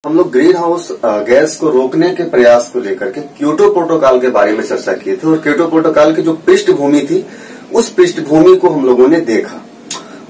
हम लोग green house gas को रोकने के प्रयास को लेकर के क्योटो प्रोटोकॉल के बारे में चर्चा किए थे और क्योटो प्रोटोकॉल की जो पृष्ठभूमि थी उस पृष्ठभूमि को हम लोगों ने देखा।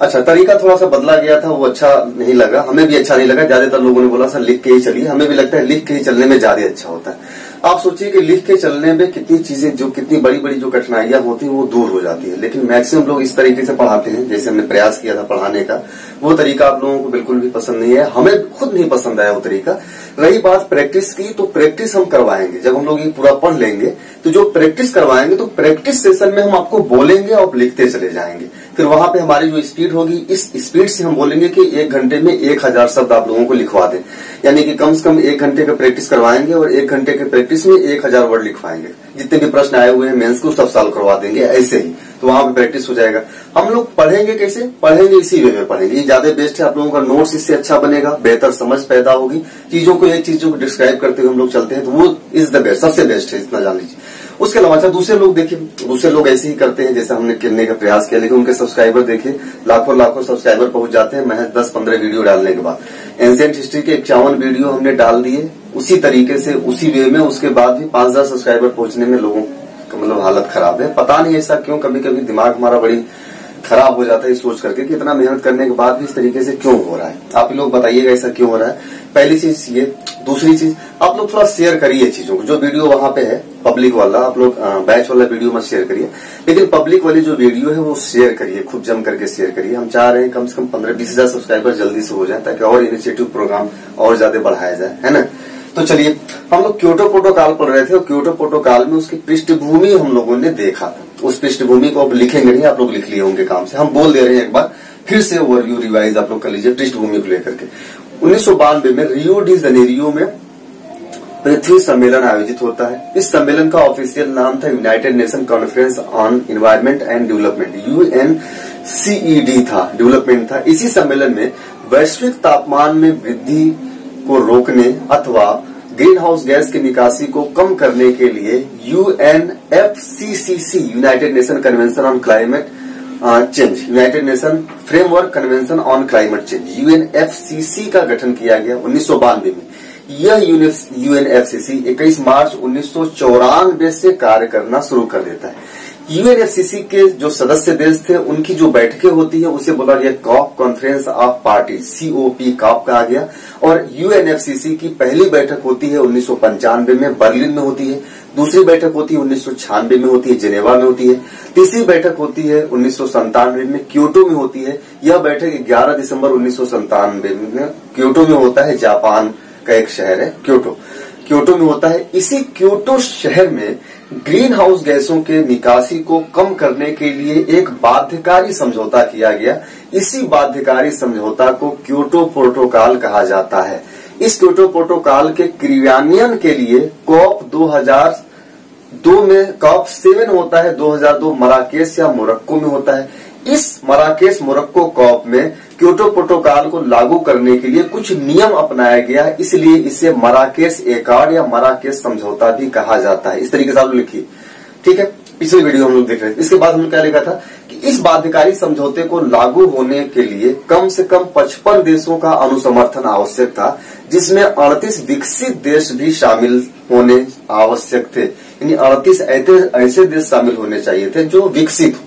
अच्छा, तरीका थोड़ा सा बदला गया था, वो अच्छा नहीं लगा, हमें भी अच्छा नहीं लगा। ज्यादातर लोगों ने बोला सर लिख के ही चलिए, हमें भी लगता है लिख के ही चलने में ज्यादा अच्छा होता है। आप सोचिए कि लिख के चलने में कितनी चीजें, जो कितनी बड़ी बड़ी जो कठिनाइयां होती हैं वो दूर हो जाती है, लेकिन मैक्सिमम लोग इस तरीके से पढ़ाते हैं जैसे हमने प्रयास किया था पढ़ाने का। वो तरीका आप लोगों को बिल्कुल भी पसंद नहीं है, हमें खुद नहीं पसंद आया वो तरीका। रही बात प्रैक्टिस की, तो प्रैक्टिस हम करवाएंगे। जब हम लोग ये पूरा पढ़ लेंगे तो जो प्रैक्टिस करवाएंगे तो प्रैक्टिस सेशन में हम आपको बोलेंगे और लिखते चले जाएंगे। फिर वहां पे हमारी जो स्पीड होगी, इस स्पीड से हम बोलेंगे कि 1 घंटे में 1000 शब्द आप लोगों को लिखवा दें, यानी कि कम से कम 1 घंटे का प्रैक्टिस करवाएंगे और 1 घंटे के प्रैक्टिस में 1000 वर्ड लिखवाएंगे। जितने भी प्रश्न आए हुए हैं मेंस को सब सॉल्व करवा देंगे ऐसे ही, तो वहां पे प्रैक्टिस हो जाएगा। हम लोग पढ़ेंगे कैसे? पढ़ेंगे इसी वे में पढ़ेंगे, ये ज्यादा बेस्ट है। आप लोगों का नोट्स इससे अच्छा बनेगा, बेहतर समझ पैदा होगी। चीजों को एक चीजों को डिस्क्राइब करते हुए हम लोग चलते हैं तो वो इज द बेस्ट, सबसे बेस्ट है, इतना जान लीजिए। उसके अलावा अच्छा दूसरे लोग देखिए, दूसरे लोग ऐसे ही करते हैं जैसे हमने करने का प्रयास किया, लेकिन उनके सब्सक्राइबर देखिए लाखों सब्सक्राइबर पहुंच जाते हैं महज 10-15 वीडियो डालने के बाद। एंशिएंट हिस्ट्री के 51 वीडियो हमने डाल दिए उसी तरीके से, उसी वे में, उसके बाद भी 5000 सब्सक्राइबर पहुंचने में लोगों का मतलब हालत खराब है। पता नहीं ऐसा क्यों, कभी कभी दिमाग हमारा बड़ी खराब हो जाता है सोच करके कि इतना मेहनत करने के बाद भी इस तरीके से क्यों हो रहा है। आप लोग बताइएगा ऐसा क्यों हो रहा है। पहली चीज ये। दूसरी चीज, आप लोग थोड़ा शेयर करिए चीजों को। जो वीडियो वहां पे है पब्लिक वाला, आप लोग बैच वाला वीडियो मत शेयर करिए, लेकिन पब्लिक वाली जो वीडियो है वो शेयर करिए, खूब जम करके शेयर करिए। हम चाह रहे हैं कम से कम 15-20 हजार सब्सक्राइबर जल्दी से हो जाए ताकि और इनिशिएटिव प्रोग्राम और ज्यादा बढ़ाया जाए, है ना। तो चलिए, हम लोग क्योटो प्रोटोकॉल पढ़ रहे थे और क्योटो प्रोटोकॉल में उसकी पृष्ठभूमि हम लोगों ने देखा था। उस पृष्ठभूमि को अब लिखेंगे नहीं, आप लोग लिख लिए होंगे काम से, हम बोल दे रहे हैं एक बार फिर से ओवरव्यू रिवाइज आप लोग कर लीजिए पृष्ठभूमि को लेकर के। 1992 में रियो डी जनेरियो में पृथ्वी सम्मेलन आयोजित होता है। इस सम्मेलन का ऑफिशियल नाम था United nation conference on environment and development, UNCED था, डेवलपमेंट था। इसी सम्मेलन में वैश्विक तापमान में वृद्धि को रोकने अथवा ग्रीन हाउस गैस की निकासी को कम करने के लिए UNFCCC, United nation convention on climate change, United nation framework convention on climate change, UNFCCC का गठन किया गया 1992 में। यह UNFCCC 21 मार्च 1994 से कार्य करना शुरू कर देता है। UNFCCC के जो सदस्य देश थे उनकी जो बैठकें होती है उसे बोला गया corp, conference of party, COP, corp कहा गया। और UNFCCC की पहली बैठक होती है 1995 में बर्लिन में होती है, दूसरी बैठक होती है 1996 में होती है, जेनेवा में होती है, तीसरी बैठक होती है 1997 में क्योटो में होती है। यह बैठक 11 दिसंबर 1997 में क्योटो में होता है, जापान का एक शहर है क्योटो में होता है। इसी क्योटो शहर में ग्रीन हाउस गैसों के निकासी को कम करने के लिए एक बाध्यकारी समझौता किया गया। इसी बाध्यकारी समझौता को क्योटो प्रोटोकॉल कहा जाता है। इस क्योटो प्रोटोकॉल के क्रियान्वयन के लिए कॉप 2002 में कॉप 7 होता है, 2002 मराकेश या मोरक्को में होता है। इस मराकेश मोरक्को कॉप में क्योटो प्रोटोकॉल को लागू करने के लिए कुछ नियम अपनाया गया, इसलिए इसे मराकेश एकॉर्ड या मराकेश समझौता भी कहा जाता है। इस तरीके से आप लिखिए, ठीक है। पिछले वीडियो हम लोग देख रहे थे। इसके बाद हमने क्या लिखा था कि इस बाध्यकारी समझौते को लागू होने के लिए कम से कम 55 देशों का अनुसमर्थन आवश्यक था, जिसमें 38 विकसित देश भी शामिल होने आवश्यक थे। यानी 38 ऐसे देश शामिल होने चाहिए थे जो विकसित हो,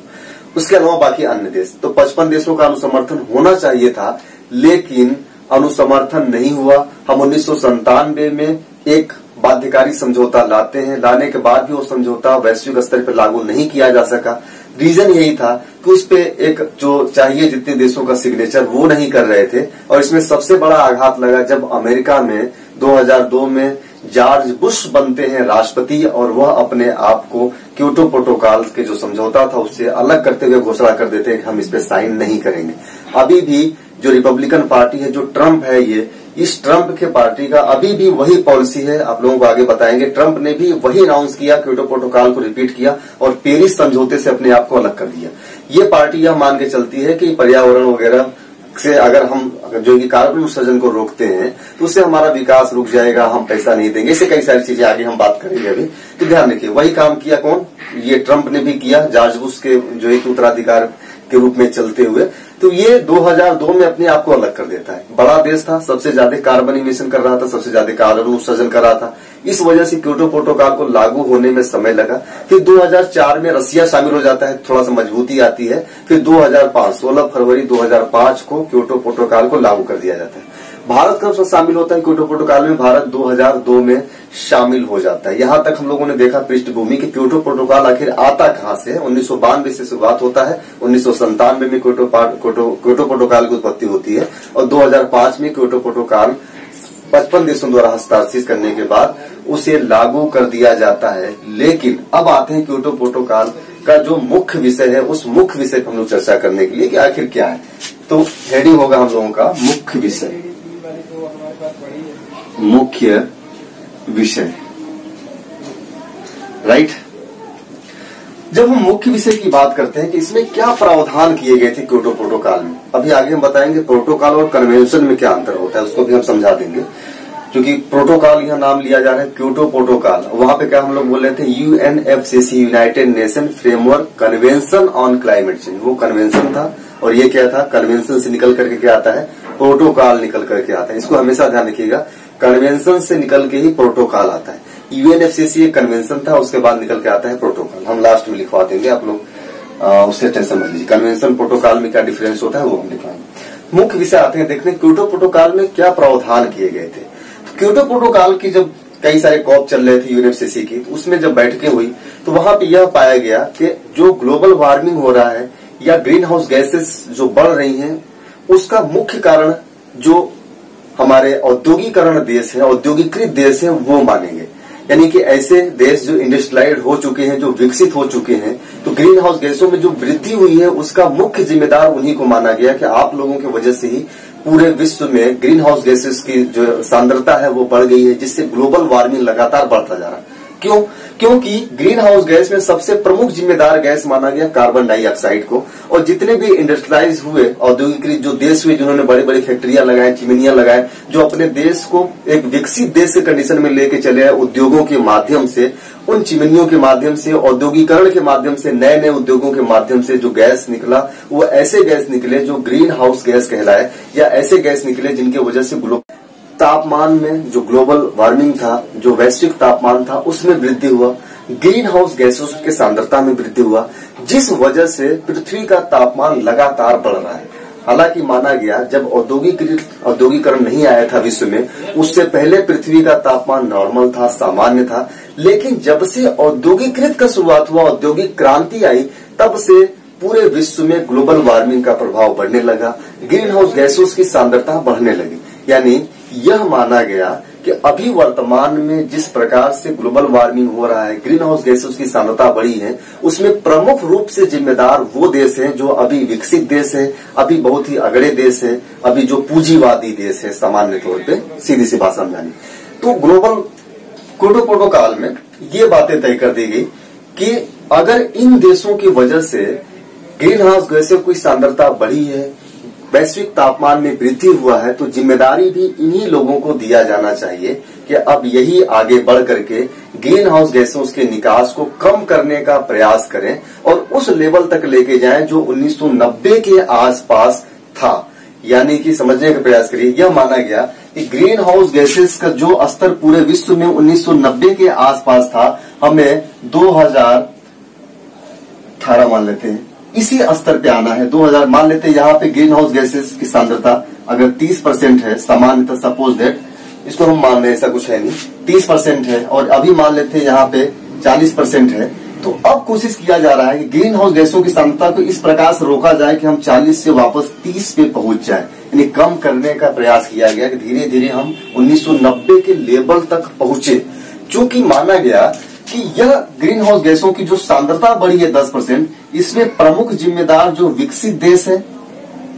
उसके अलावा बाकी अन्य देश। तो 55 देशों का अनुसमर्थन होना चाहिए था, लेकिन अनुसमर्थन नहीं हुआ। हम 1997 में एक बाध्यकारी समझौता लाते हैं, लाने के बाद भी वो समझौता वैश्विक स्तर पर लागू नहीं किया जा सका। रीजन यही था कि उस पे एक जो चाहिए जितने देशों का सिग्नेचर वो नहीं कर रहे थे। और इसमें सबसे बड़ा आघात लगा जब अमेरिका में 2002 में जॉर्ज बुश बनते हैं राष्ट्रपति, और वह अपने आप को क्योटो प्रोटोकॉल के जो समझौता था उससे अलग करते हुए घोषणा कर देते हैं कि हम इस पे साइन नहीं करेंगे। अभी भी जो रिपब्लिकन पार्टी है, जो ट्रम्प है, ये इस ट्रम्प के पार्टी का अभी भी वही पॉलिसी है। आप लोगों को आगे बताएंगे। ट्रम्प ने भी वही अनाउंस किया, क्योटो प्रोटोकॉल को रिपीट किया और पेरिस समझौते से अपने आप को अलग कर दिया। ये पार्टी यह मान के चलती है कि पर्यावरण वगैरह से अगर हम जो कि कार्बन उत्सर्जन को रोकते हैं तो उससे हमारा विकास रुक जाएगा, हम पैसा नहीं देंगे, इससे कई सारी चीजें आगे हम बात करेंगे अभी। तो ध्यान रखिए, वही काम किया कौन? ये ट्रम्प ने भी किया, जॉर्ज बुश के जो एक उत्तराधिकार के रूप में चलते हुए। तो ये 2002 में अपने आप को अलग कर देता है। बड़ा देश था, सबसे ज्यादा कार्बन इमिशन कर रहा था, सबसे ज्यादा कार्बन उत्सर्जन कर रहा था। इस वजह से क्योटो प्रोटोकॉल को लागू होने में समय लगा। फिर 2004 में रसिया शामिल हो जाता है, थोड़ा सा मजबूती आती है। फिर 2005 16 फरवरी 2005 को क्योटो प्रोटोकॉल को लागू कर दिया जाता है। भारत कब शामिल होता है क्योटो प्रोटोकॉल में? भारत 2002 में शामिल हो जाता है। यहां तक हम लोगों ने देखा पृष्ठभूमि कि क्योटो प्रोटोकॉल आखिर आता कहां से है। 1992 से शुरुआत होता है, 1997 में क्योटो प्रोटोकॉल की उत्पत्ति होती है और 2005 में क्योटो प्रोटोकॉल 55 देशों द्वारा हस्ताक्षरित करने के बाद उसे लागू कर दिया जाता है। लेकिन अब आते हैं क्योटो प्रोटोकॉल का जो मुख्य विषय है, उस मुख्य विषय पर हम लोग चर्चा करने के लिए कि आखिर क्या है। तो हेडिंग होगा हम लोगों का मुख्य विषय। मुख्य विषय, राइट। जब हम मुख्य विषय की बात करते हैं कि इसमें क्या प्रावधान किए गए थे क्योटो प्रोटोकॉल में, अभी आगे हम बताएंगे प्रोटोकॉल और कन्वेंशन में क्या अंतर होता है, उसको भी हम समझा देंगे। क्योंकि प्रोटोकॉल यहाँ नाम लिया जा रहा है क्योटो प्रोटोकॉल, वहां पे क्या हम लोग बोल रहे थे, UNFCCC United nation framework convention on climate change, वो कन्वेंशन था। और ये क्या था, कन्वेंशन से निकल करके क्या आता है, प्रोटोकॉल निकल करके आता है। इसको हमेशा ध्यान रखिएगा, कन्वेंशन से निकल के ही प्रोटोकॉल आता है। यूएनएफसीसी एक कन्वेंशन था, उसके बाद निकल के आता है प्रोटोकॉल। हम लास्ट में लिखवा देंगे, आप लोग उससे टेंशन मत लीजिए। कन्वेंशन प्रोटोकॉल में क्या डिफरेंस होता है वो हम लिखवाएंगे। मुख्य विषय आते हैं देखने क्योटो प्रोटोकॉल में क्या प्रावधान किए गए थे। तो क्योटो प्रोटोकॉल की जब कई सारे कॉप चल रहे थे यूएनएफसीसी की, तो उसमें जब बैठकें हुई तो वहां पे यह पाया गया कि जो ग्लोबल वार्मिंग हो रहा है या ग्रीन हाउस गैसेस जो बढ़ रही हैं, उसका मुख्य कारण जो हमारे औद्योगिकरण देश है, औद्योगिकृत देश है, वो मानेंगे। यानी कि ऐसे देश जो इंडस्ट्रियलाइज्ड हो चुके हैं, जो विकसित हो चुके हैं, तो ग्रीन हाउस गैसों में जो वृद्धि हुई है उसका मुख्य जिम्मेदार उन्हीं को माना गया कि आप लोगों की वजह से ही पूरे विश्व में ग्रीन हाउस गैसेस की जो सांद्रता है वो बढ़ गई है, जिससे ग्लोबल वार्मिंग लगातार बढ़ता जा रहा है। क्यों? क्योंकि ग्रीन हाउस गैस में सबसे प्रमुख जिम्मेदार गैस माना गया कार्बन डाइऑक्साइड को। और जितने भी इंडस्ट्रियलाइज हुए, औद्योगिकृत जो देश हुए, जिन्होंने बड़ी बड़ी फैक्ट्रियां लगाए, चिमनियां लगाए, जो अपने देश को एक विकसित देश के कंडीशन में लेके चले आए उद्योगों के माध्यम से, उन चिमनियों के माध्यम से, औद्योगिकरण के माध्यम से, नए नए उद्योगों के माध्यम से जो गैस निकला, वो ऐसे गैस निकले जो ग्रीन हाउस गैस कहलाए, या ऐसे गैस निकले जिनकी वजह से तापमान में जो ग्लोबल वार्मिंग था, जो वैश्विक तापमान था, उसमें वृद्धि हुआ, ग्रीन हाउस गैसों की सांद्रता में वृद्धि हुआ, जिस वजह से पृथ्वी का तापमान लगातार बढ़ रहा है। हालांकि माना गया जब औद्योगिकरण नहीं आया था विश्व में, उससे पहले पृथ्वी का तापमान नॉर्मल था, सामान्य था। लेकिन जब से औद्योगिकृत का शुरुआत हुआ, औद्योगिक क्रांति आई, तब से पूरे विश्व में ग्लोबल वार्मिंग का प्रभाव बढ़ने लगा, ग्रीन हाउस गैसों की सांद्रता बढ़ने लगी। यानी यह माना गया कि अभी वर्तमान में जिस प्रकार से ग्लोबल वार्मिंग हो रहा है, ग्रीन हाउस गैसेस की सांद्रता बढ़ी है, उसमें प्रमुख रूप से जिम्मेदार वो देश हैं जो अभी विकसित देश है, अभी बहुत ही अगड़े देश है, अभी जो पूंजीवादी देश है, सामान्य तौर पे सीधी सी भाषा में जानी। तो ग्लोबल क्योटो प्रोटोकॉल में ये बातें तय कर दी गई कि अगर इन देशों की वजह से ग्रीन हाउस गैसों की सांद्रता बढ़ी है, वैश्विक तापमान में वृद्धि हुआ है, तो जिम्मेदारी भी इन्हीं लोगों को दिया जाना चाहिए कि अब यही आगे बढ़ करके ग्रीन हाउस गैसों के निकास को कम करने का प्रयास करें और उस लेवल तक लेके जाएं जो 1990 के आसपास था। यानी कि समझने का प्रयास करिए, यह माना गया कि ग्रीन हाउस गैसेस का जो स्तर पूरे विश्व में 1990 के आसपास था, हमें 2018 मान लेते हैं, इसी स्तर पे आना है। 2000 मान लेते हैं, यहाँ पे ग्रीन हाउस गैसेस की सांद्रता अगर 30% है, सामान्यतः सपोज दैट, इसको हम मान रहे हैं, ऐसा कुछ है नहीं, 30% है, और अभी मान लेते हैं यहाँ पे 40% है। तो अब कोशिश किया जा रहा है कि ग्रीन हाउस गैसों की सांद्रता को इस प्रकार से रोका जाए कि हम 40 से वापस 30 पे पहुंच जाए, यानी कम करने का प्रयास किया गया कि धीरे धीरे हम 1990 के लेवल तक पहुंचे। चूंकि माना गया कि यह ग्रीन हाउस गैसों की जो सांद्रता बढ़ी है 10%, इसमें प्रमुख जिम्मेदार जो विकसित देश है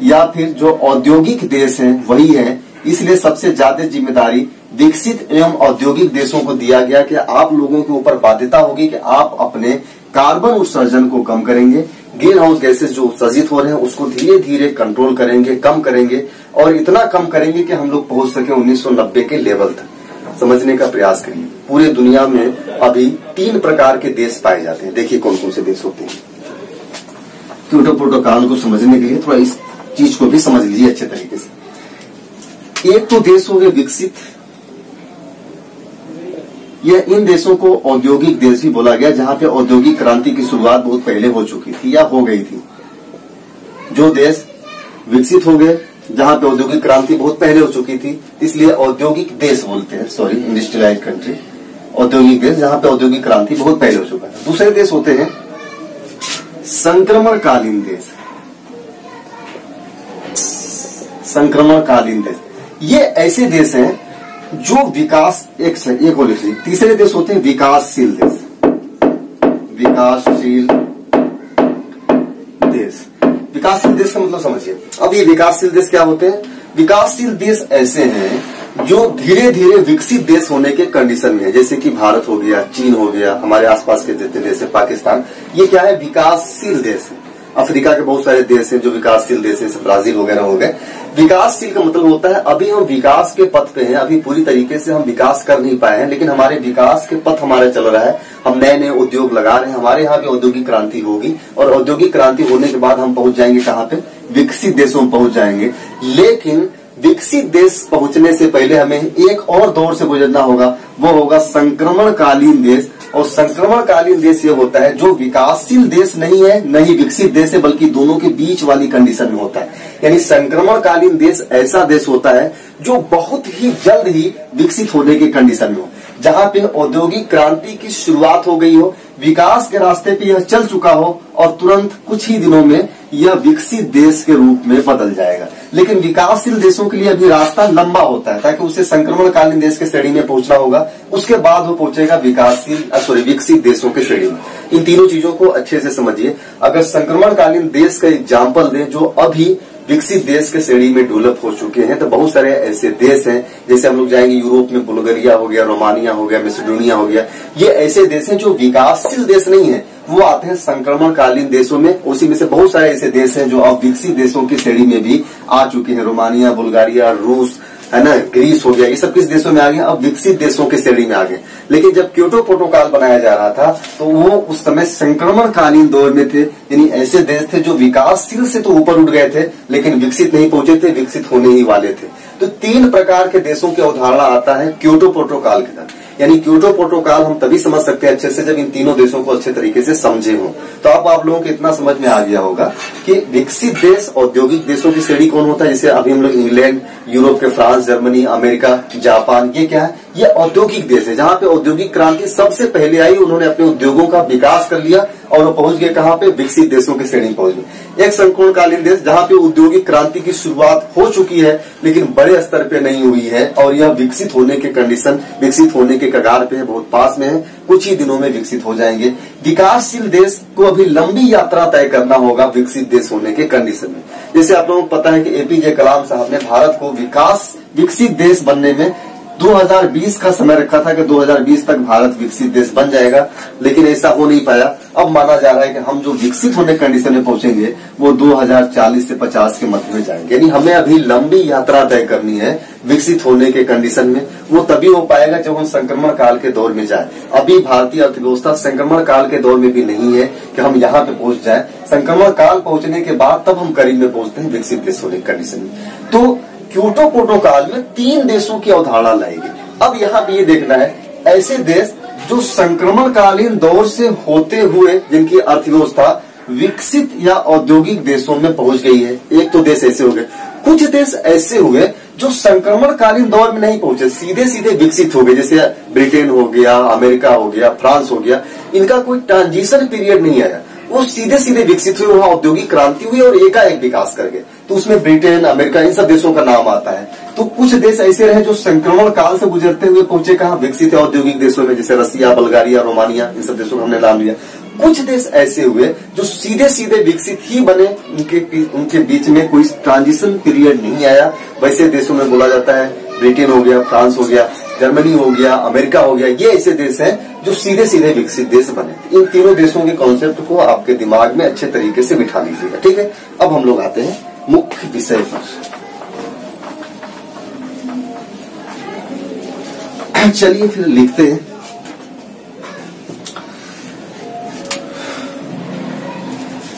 या फिर जो औद्योगिक देश है वही है। इसलिए सबसे ज्यादा जिम्मेदारी विकसित एवं औद्योगिक देशों को दिया गया कि आप लोगों के ऊपर बाध्यता होगी कि आप अपने कार्बन उत्सर्जन को कम करेंगे, ग्रीन हाउस गैसेस जो उत्सर्जित हो रहे हैं उसको धीरे धीरे कंट्रोल करेंगे, कम करेंगे, और इतना कम करेंगे कि हम लोग पहुंच सके 1990 के लेवल तक। समझने का प्रयास करिए। पूरे दुनिया में अभी 3 प्रकार के देश पाए जाते हैं। देखिए कौन कौन से देश होते हैं। क्योटो प्रोटोकॉल को समझने के लिए थोड़ा इस चीज को भी समझ लीजिए अच्छे तरीके से। एक तो देश हो गए विकसित, यह इन देशों को औद्योगिक देश भी बोला गया जहां पे औद्योगिक क्रांति की शुरुआत बहुत पहले हो चुकी थी या हो गई थी। जो देश विकसित हो गए जहां पे औद्योगिक क्रांति बहुत पहले हो चुकी थी, इसलिए औद्योगिक देश बोलते हैं, सॉरी इंडस्ट्रियलाइज्ड कंट्री, औद्योगिक देश जहां पे औद्योगिक क्रांति बहुत पहले हो चुका है। दूसरे देश होते हैं संक्रमणकालीन देश। संक्रमणकालीन देश ये ऐसे देश हैं जो विकास एक और लिख लीजिए। तीसरे देश होते हैं विकासशील देश। विकासशील देश, विकासशील देश का मतलब समझिए। अब ये विकासशील देश क्या होते हैं? विकासशील देश ऐसे हैं जो धीरे धीरे विकसित देश होने के कंडीशन में है, जैसे कि भारत हो गया, चीन हो गया, हमारे आसपास के जितने देश है, पाकिस्तान, ये क्या है? विकासशील देश है। अफ्रीका के बहुत सारे देश हैं जो विकासशील देश है, ब्राजील वगैरह हो गए। विकासशील का मतलब होता है अभी हम विकास के पथ पे हैं, अभी पूरी तरीके से हम विकास कर नहीं पाए हैं, लेकिन हमारे विकास के पथ हमारा चल रहा है, हम नए नए उद्योग लगा रहे हैं, हमारे यहाँ भी औद्योगिक क्रांति होगी और औद्योगिक क्रांति होने के बाद हम पहुंच जाएंगे कहाँ पे? विकसित देशों में पहुंच जाएंगे। लेकिन विकसित देश पहुंचने से पहले हमें एक और दौर से गुजरना होगा, वो होगा संक्रमणकालीन देश। और संक्रमणकालीन देश ये होता है जो विकासशील देश नहीं है, न ही विकसित देश है, बल्कि दोनों के बीच वाली कंडीशन में होता है। यानी संक्रमणकालीन देश ऐसा देश होता है जो बहुत ही जल्द ही विकसित होने के कंडीशन में हो, जहां पे औद्योगिक क्रांति की शुरुआत हो गई हो, विकास के रास्ते पे यह चल चुका हो और तुरंत कुछ ही दिनों में यह विकसित देश के रूप में बदल जाएगा। लेकिन विकासशील देशों के लिए अभी रास्ता लंबा होता है, ताकि उसे संक्रमणकालीन देश के श्रेणी में पहुंचना होगा, उसके बाद वो पहुंचेगा विकसित देशों के श्रेणी में। इन तीनों चीजों को अच्छे से समझिए। अगर संक्रमणकालीन देश का एग्जाम्पल दें जो अभी विकसित देश के श्रेणी में डेवलप हो चुके हैं, तो बहुत सारे ऐसे देश हैं, जैसे हम लोग जाएंगे यूरोप में, बुल्गारिया हो गया, रोमानिया हो गया, मैसेडोनिया हो गया, ये ऐसे देश हैं जो विकासशील देश नहीं है, वो आते हैं संक्रमणकालीन देशों में। उसी में से बहुत सारे ऐसे देश हैं जो अब विकसित देशों की श्रेणी में भी आ चुके हैं, रोमानिया, बुल्गारिया, रूस, है ना, ग्रीस हो गया, ये सब किस देशों में आ गए? अब विकसित देशों की श्रेणी में आ गए। लेकिन जब क्योटो प्रोटोकॉल बनाया जा रहा था तो वो उस समय संक्रमणकालीन दौर में थे, यानी ऐसे देश थे जो विकासशील से तो ऊपर उठ गए थे लेकिन विकसित नहीं पहुंचे थे, विकसित होने ही वाले थे। तो 3 प्रकार के देशों की अवधारणा आता है क्योटो प्रोटोकॉल के तहत। यानी क्योटो प्रोटोकॉल हम तभी समझ सकते हैं अच्छे से जब इन तीनों देशों को अच्छे तरीके से समझे हों। तो अब आप लोगों को इतना समझ में आ गया होगा कि विकसित देश औद्योगिक देशों की श्रेणी कौन होता है। जैसे अभी हम लोग इंग्लैंड, यूरोप के फ्रांस, जर्मनी, अमेरिका, जापान, ये क्या है? ये औद्योगिक देश है जहां पे औद्योगिक क्रांति सबसे पहले आई, उन्होंने अपने उद्योगों का विकास कर लिया और वो पहुंच गए कहां पे? विकसित देशों की श्रेणी पहुंच गए। एक संक्रमणकालीन देश जहां पे औद्योगिक क्रांति की शुरुआत हो चुकी है लेकिन बड़े स्तर पे नहीं हुई है और यह विकसित होने के कंडीशन, विकसित होने के कगार पे है, बहुत पास में है, कुछ ही दिनों में विकसित हो जाएंगे। विकासशील देश को अभी लंबी यात्रा तय करना होगा विकसित देश होने के कंडीशन में। जैसे आप लोगों को पता है कि एपीजे कलाम साहब ने भारत को विकसित देश बनने में 2020 का समय रखा था कि 2020 तक भारत विकसित देश बन जाएगा, लेकिन ऐसा हो नहीं पाया। अब माना जा रहा है कि हम जो विकसित होने कंडीशन में पहुंचेंगे वो 2040 से 50 के मध्य में जाएंगे। यानी हमें अभी लंबी यात्रा तय करनी है विकसित होने के कंडीशन में। वो तभी हो पाएगा जब हम संक्रमण काल के दौर में जाए। अभी भारतीय अर्थव्यवस्था संक्रमण काल के दौर में भी नहीं है कि हम यहाँ पे पहुंच जाए। संक्रमण काल पहुंचने के बाद तब हम करीब में पहुंचते हैं विकसित देश होने के कंडीशन में। तो क्योटो प्रोटोकॉल में 3 देशों की अवधारणा लाएगी। अब यहाँ पे ये देखना है ऐसे देश जो संक्रमणकालीन दौर से होते हुए जिनकी अर्थव्यवस्था विकसित या औद्योगिक देशों में पहुंच गई है। एक तो देश ऐसे हो गए। कुछ देश ऐसे हुए जो संक्रमणकालीन दौर में नहीं पहुंचे, सीधे सीधे विकसित हो गए, जैसे ब्रिटेन हो गया, अमेरिका हो गया, फ्रांस हो गया। इनका कोई ट्रांजिशन पीरियड नहीं आया, वो सीधे सीधे विकसित हुए, वहां औद्योगिक क्रांति हुई और एकाएक विकास कर गए। तो उसमें ब्रिटेन, अमेरिका, इन सब देशों का नाम आता है। तो कुछ देश ऐसे रहे जो संक्रमण काल से गुजरते हुए पहुंचे कहां? विकसित औद्योगिक देशों में, जैसे रसिया, बुल्गारिया, रोमानिया, इन सब देशों का हमने नाम लिया। कुछ देश ऐसे हुए जो सीधे सीधे विकसित ही बने, उनके बीच में कोई ट्रांजिशन पीरियड नहीं आया। वैसे देशों में बोला जाता है ब्रिटेन हो गया, फ्रांस हो गया, जर्मनी हो गया, अमेरिका हो गया, ये ऐसे देश हैं जो सीधे सीधे विकसित देश बने। इन तीनों देशों के कॉन्सेप्ट को आपके दिमाग में अच्छे तरीके से बिठा लीजिएगा, ठीक है। अब हम लोग आते हैं मुख्य विषय पर। चलिए फिर लिखते हैं।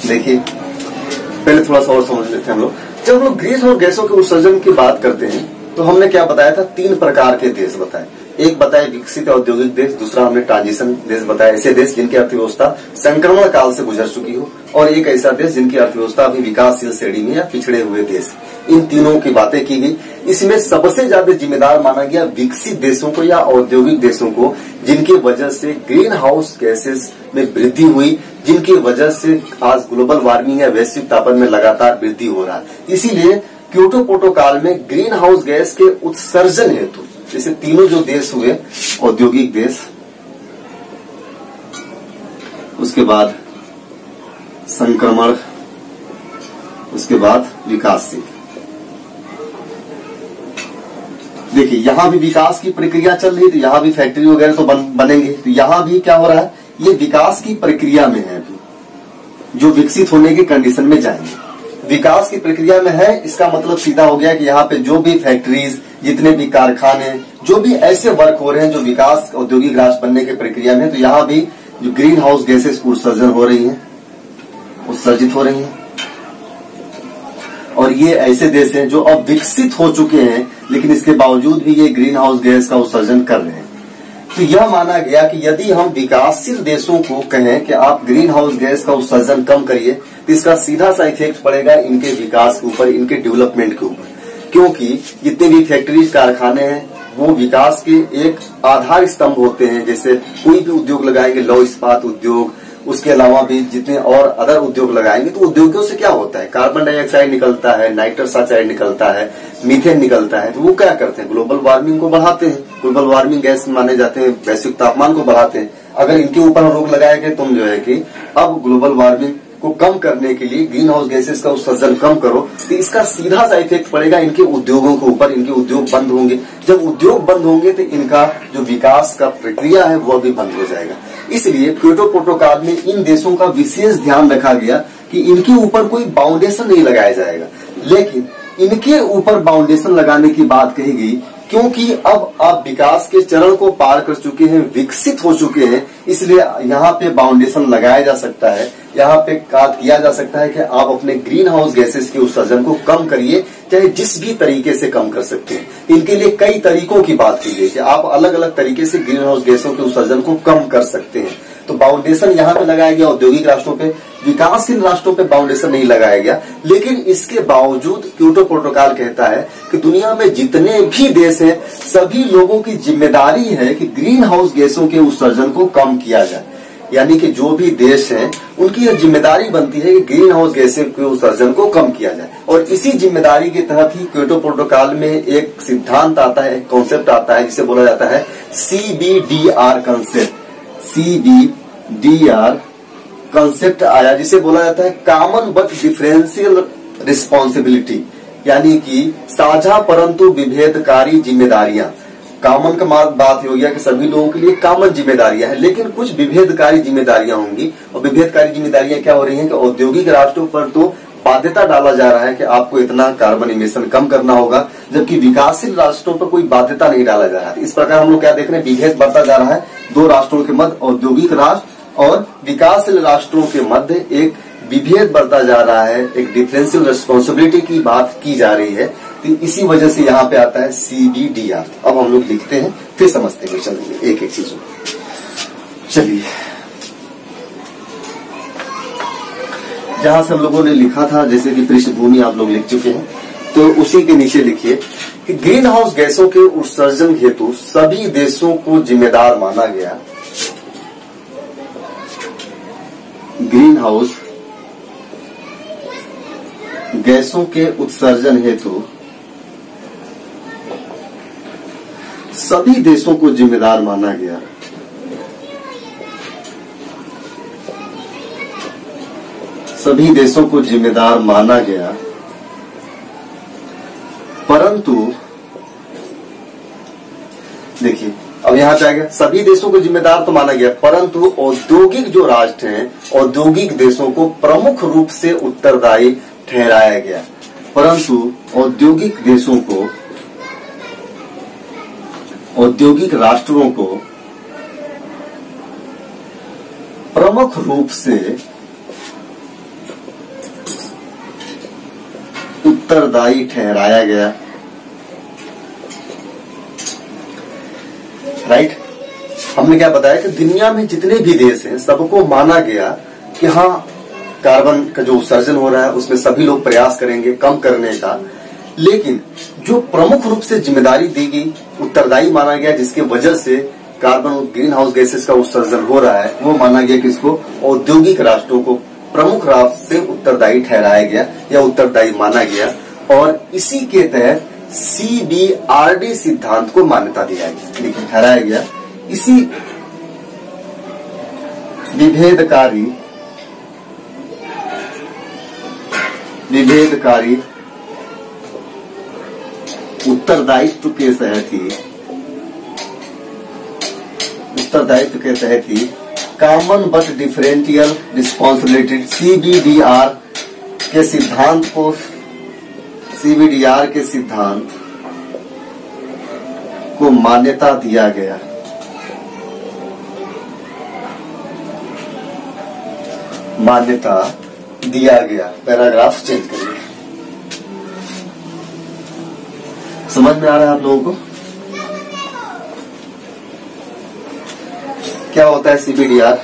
देखिए पहले थोड़ा सा और समझ लेते हैं हम लोग। जब हम लोग ग्रीन हाउस गैसों के उत्सर्जन की बात करते हैं तो हमने क्या बताया था, 3 प्रकार के देश बताए। एक बताया विकसित औद्योगिक देश, दूसरा हमने ट्रांजिशन देश बताया, ऐसे देश जिनकी अर्थव्यवस्था संक्रमण काल से गुजर चुकी हो, और एक ऐसा देश जिनकी अर्थव्यवस्था अभी विकासशील श्रेणी में या पिछड़े हुए देश। इन तीनों की बातें की गई। इसमें सबसे ज्यादा जिम्मेदार माना गया विकसित देशों को या औद्योगिक देशों को, जिनकी वजह से ग्रीन हाउस गैसेस में वृद्धि हुई, जिनकी वजह से आज ग्लोबल वार्मिंग या वैश्विक तापमान में लगातार वृद्धि हो रहा है। इसीलिए क्योटो प्रोटोकॉल में ग्रीन हाउस गैस के उत्सर्जन हेतु, जैसे तीनों जो देश हुए, औद्योगिक देश, उसके बाद संक्रमण, उसके बाद विकासशील। देखिए यहां भी विकास की प्रक्रिया चल रही है, तो यहां भी फैक्ट्री वगैरह तो बनेंगे, तो यहां भी क्या हो रहा है, ये विकास की प्रक्रिया में है अभी, जो विकसित होने की कंडीशन में जाएंगे। विकास की प्रक्रिया में है, इसका मतलब सीधा हो गया कि यहाँ पे जो भी फैक्ट्रीज, जितने भी कारखाने, जो भी ऐसे वर्क हो रहे हैं जो विकास औद्योगिक राष्ट्र बनने की प्रक्रिया में, तो यहाँ भी जो ग्रीन हाउस गैसेस उत्सर्जन हो रही है, उत्सर्जित हो रही है। और ये ऐसे देश हैं जो अब विकसित हो चुके हैं, लेकिन इसके बावजूद भी ये ग्रीन हाउस गैस का उत्सर्जन कर रहे हैं। तो यह माना गया कि यदि हम विकासशील देशों को कहें कि आप ग्रीन हाउस गैस का उत्सर्जन कम करिए, तो इसका सीधा सा इफेक्ट पड़ेगा इनके विकास के ऊपर, इनके डेवलपमेंट के ऊपर। क्योंकि जितने भी फैक्ट्रीज, कारखाने हैं, वो विकास के एक आधार स्तंभ होते हैं। जैसे कोई भी उद्योग लगाएंगे, लौह इस्पात उद्योग, उसके अलावा भी जितने और अदर उद्योग लगाएंगे, तो उद्योगों से क्या होता है, कार्बन डाइऑक्साइड निकलता है, नाइट्रस ऑक्साइड निकलता है, मीथेन निकलता है। तो वो क्या करते हैं, ग्लोबल वार्मिंग को बढ़ाते हैं। ग्लोबल वार्मिंग गैस माने जाते हैं, वैश्विक तापमान को बढ़ाते हैं। अगर इनके ऊपर रोक लगाएंगे, तुम जो है कि अब ग्लोबल वार्मिंग को कम करने के लिए ग्रीन हाउस गैसेस का उत्सर्जन कम करो, तो इसका सीधा सा इफेक्ट पड़ेगा इनके उद्योगों के ऊपर। इनके उद्योग बंद होंगे। जब उद्योग बंद होंगे तो इनका जो विकास का प्रक्रिया है वह भी बंद हो जाएगा। इसलिए क्योटो प्रोटोकॉल में इन देशों का विशेष ध्यान रखा गया कि इनके ऊपर कोई बाउंडेशन नहीं लगाया जाएगा, लेकिन इनके ऊपर बाउंडेशन लगाने की बात कही गई, क्योंकि अब आप विकास के चरण को पार कर चुके हैं, विकसित हो चुके हैं, इसलिए यहाँ पे बाउंडेशन लगाया जा सकता है। यहाँ पे बात किया जा सकता है कि आप अपने ग्रीन हाउस गैसेस के उत्सर्जन को कम करिए, चाहे जिस भी तरीके से कम कर सकते हैं। इनके लिए कई तरीकों की बात की गई कि आप अलग अलग तरीके से ग्रीन हाउस गैसों के उत्सर्जन को कम कर सकते हैं। तो बाउंडेशन यहाँ पे लगाया गया औद्योगिक राष्ट्रों पे, विकासशील राष्ट्रों पे बाउंडेशन नहीं लगाया गया। लेकिन इसके बावजूद क्योटो प्रोटोकॉल कहता है कि दुनिया में जितने भी देश हैं, सभी लोगों की जिम्मेदारी है कि ग्रीन हाउस गैसों के उत्सर्जन को कम किया जाए। यानी कि जो भी देश हैं, उनकी यह जिम्मेदारी बनती है कि ग्रीन हाउस गैसों के उत्सर्जन को कम किया जाए। और इसी जिम्मेदारी के तहत ही क्योटो प्रोटोकॉल में एक सिद्धांत आता है, एक कॉन्सेप्ट आता है, जिसे बोला जाता है CBDR कॉन्सेप्ट। CBDR कॉन्सेप्ट आया, जिसे बोला जाता है कॉमन बट डिफरेंशियल रिस्पॉन्सिबिलिटी, यानी कि साझा परंतु विभेदकारी जिम्मेदारियां। कॉमन का बात हो गया कि सभी लोगों के लिए कॉमन जिम्मेदारियां हैं, लेकिन कुछ विभेदकारी जिम्मेदारियां होंगी। और विभेदकारी जिम्मेदारियां क्या हो रही हैं कि औद्योगिक राष्ट्रों पर तो बाध्यता डाला जा रहा है कि आपको इतना कार्बन इमिशन कम करना होगा, जबकि विकासशील राष्ट्रों पर कोई बाध्यता नहीं डाला जा रहा है। इस प्रकार हम लोग क्या देख रहे हैं, विभेद बढ़ता जा रहा है दो राष्ट्रों के मध्य, औद्योगिक राष्ट्र और विकासशील राष्ट्रों के मध्य एक विभेद बढ़ता जा रहा है, एक डिफरेंशियल रिस्पॉन्सिबिलिटी की बात की जा रही है। तो इसी वजह से यहाँ पे आता है CBDR। अब हम लोग लिखते हैं, फिर समझते हैं, चलिए एक एक चीजों। चलिए, जहां से हम लोगों ने लिखा था, जैसे कि पृष्ठभूमि आप लोग लिख चुके हैं, तो उसी के नीचे लिखिए कि ग्रीन हाउस गैसों के उत्सर्जन हेतु सभी देशों को जिम्मेदार माना गया। ग्रीन हाउस गैसों के उत्सर्जन हेतु सभी देशों को जिम्मेदार माना गया। सभी देशों को जिम्मेदार माना गया, परंतु देखिए अब यहां पे आ गया, सभी देशों को जिम्मेदार तो माना गया, परंतु औद्योगिक जो राष्ट्र हैं, औद्योगिक देशों को प्रमुख रूप से उत्तरदायी ठहराया गया। परंतु औद्योगिक देशों को, औद्योगिक राष्ट्रों को प्रमुख रूप से उत्तरदायी ठहराया गया। राइट, हमने क्या बताया कि दुनिया में जितने भी देश हैं सबको माना गया कि हाँ कार्बन का जो उत्सर्जन हो रहा है उसमें सभी लोग प्रयास करेंगे कम करने का, लेकिन जो प्रमुख रूप से जिम्मेदारी दी गई, उत्तरदायी माना गया जिसके वजह से कार्बन ग्रीन हाउस गैसेस का उत्सर्जन हो रहा है, वो माना गया कि इसको औद्योगिक राष्ट्रों को प्रमुख रूप से उत्तरदायी ठहराया गया या उत्तरदायी माना गया, और इसी के तहत CBRD सिद्धांत को मान्यता दिया गया, लेकिन ठहराया गया। इसी विभेदकारी उत्तरदायित्व के तहत ही common but differential responsibility CBDR के सिद्धांत को मान्यता दिया गया। पैराग्राफ चेंज करिए। समझ में आ रहा है आप लोगों को क्या होता है CBDR?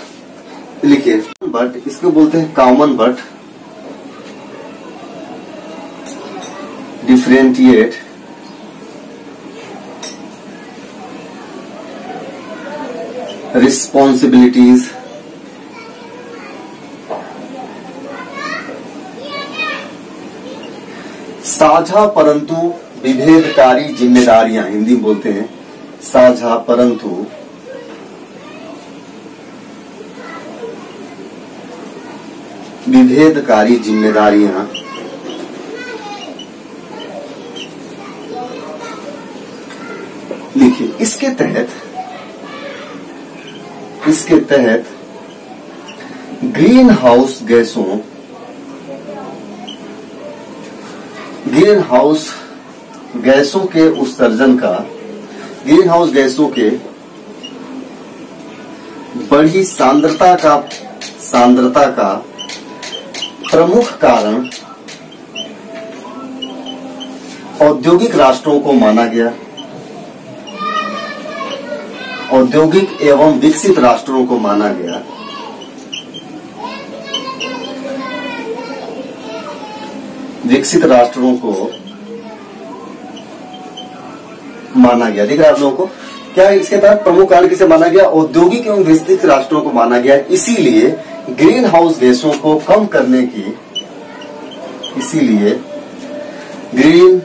लिखिए, बट इसको बोलते हैं कॉमन बट डिफरेंशिएट रिस्पॉन्सिबिलिटीज साझा परंतु विभेदकारी जिम्मेदारियां, हिंदी में बोलते हैं साझा परंतु विभेदकारी जिम्मेदारियां लिखिए। इसके तहत ग्रीन हाउस गैसों के उत्सर्जन का, ग्रीन हाउस गैसों के बढ़ी सांद्रता का प्रमुख कारण औद्योगिक राष्ट्रों को माना गया, औद्योगिक एवं विकसित राष्ट्रों को माना गया। विकसित राष्ट्रों को माना गया। दिख रहा है आप लोगों को क्या? इसके तहत प्रमुख कारण किसे माना गया? औद्योगिक एवं विकसित राष्ट्रों को माना गया। इसीलिए ग्रीन हाउस गैसों को कम करने की, इसीलिए ग्रीन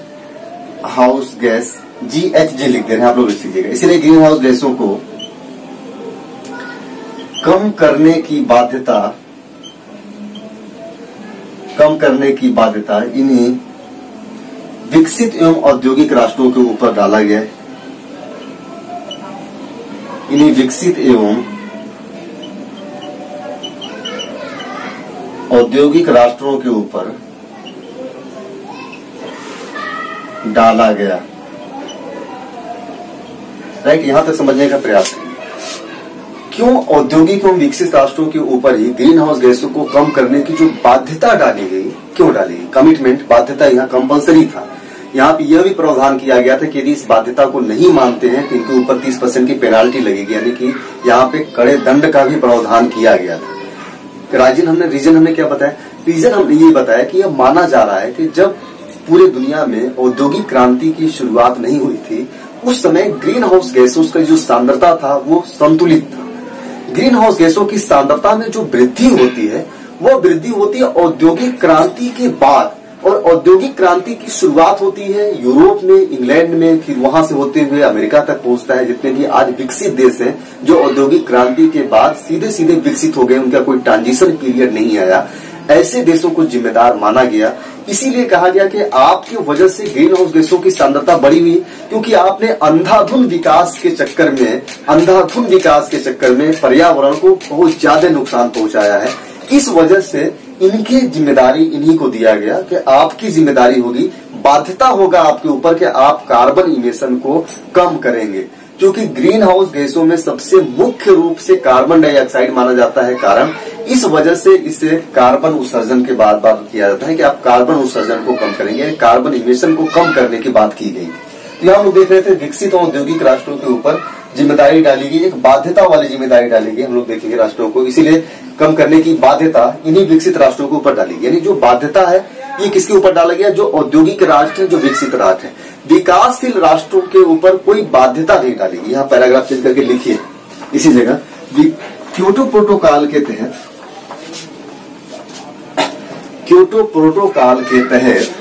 हाउस गैस GHG लिख दे रहे हैं आप लोग, लिख लीजिएगा। इसीलिए ग्रीन हाउस गैसों को कम करने बाध्यता इन्हीं विकसित एवं औद्योगिक राष्ट्रों के ऊपर डाला गया है। इन्हीं विकसित एवं औद्योगिक राष्ट्रों के ऊपर डाला गया। राइट, यहां तक समझने का प्रयास करें। क्यों औद्योगिक एवं विकसित राष्ट्रों के ऊपर ही ग्रीन हाउस गैसों को कम करने की जो बाध्यता डाली गई, क्यों डाली गई? कमिटमेंट, बाध्यता यहाँ कंपल्सरी था। यहाँ पे यह भी प्रावधान किया गया था कि यदि इस बाध्यता को नहीं मानते हैं तो इनके ऊपर 30% की पेनाल्टी लगेगी, यानी कि यहाँ पे कड़े दंड का भी प्रावधान किया गया था। रीजन हमने क्या बताया? रीजन हमने ये बताया कि यह माना जा रहा है कि जब पूरे दुनिया में औद्योगिक क्रांति की शुरुआत नहीं हुई थी, उस समय ग्रीन हाउस गैसों का जो सांद्रता था वो संतुलित था। ग्रीन हाउस गैसों की सांद्रता में जो वृद्धि होती है वो वृद्धि होती है औद्योगिक क्रांति के बाद, और औद्योगिक क्रांति की शुरुआत होती है यूरोप में, इंग्लैंड में, फिर वहां से होते हुए अमेरिका तक पहुंचता है। जितने भी आज विकसित देश हैं जो औद्योगिक क्रांति के बाद सीधे सीधे विकसित हो गए, उनका कोई ट्रांजिशन पीरियड नहीं आया, ऐसे देशों को जिम्मेदार माना गया। इसीलिए कहा गया कि आपकी वजह से ग्रीन हाउस गैसों की सांद्रता बढ़ी हुई, क्योंकि आपने अंधाधुंध विकास के चक्कर में पर्यावरण को बहुत ज्यादा नुकसान पहुंचाया है। इस वजह से इनकी जिम्मेदारी इन्हीं को दिया गया कि आपकी जिम्मेदारी होगी, बाध्यता होगा आपके ऊपर कि आप कार्बन इमिशन को कम करेंगे। क्योंकि ग्रीन हाउस गैसों में सबसे मुख्य रूप से कार्बन डाइऑक्साइड माना जाता है कारण, इस वजह से इसे कार्बन उत्सर्जन के बाद बात किया जाता है कि आप कार्बन उत्सर्जन को कम करेंगे, कार्बन इमिशन को कम करने की बात की गई। तो यहाँ हम लोग देख रहे थे विकसित औद्योगिक राष्ट्रों के ऊपर जिम्मेदारी डाली गई, एक बाध्यता वाली जिम्मेदारी डाली गई। हम लोग देखेंगे राष्ट्रों को, इसीलिए कम करने की बाध्यता इन्हीं विकसित राष्ट्रों के ऊपर डाली गई। यानी जो बाध्यता है ये किसके ऊपर डाला गया? जो औद्योगिक राष्ट्र है, जो विकसित राष्ट्र है। विकासशील राष्ट्रों के ऊपर कोई बाध्यता नहीं डाली गई। यहाँ पैराग्राफ चेंज करके लिखिए इसी जगह, क्योटो प्रोटोकॉल के तहत, क्योटो प्रोटोकॉल के तहत,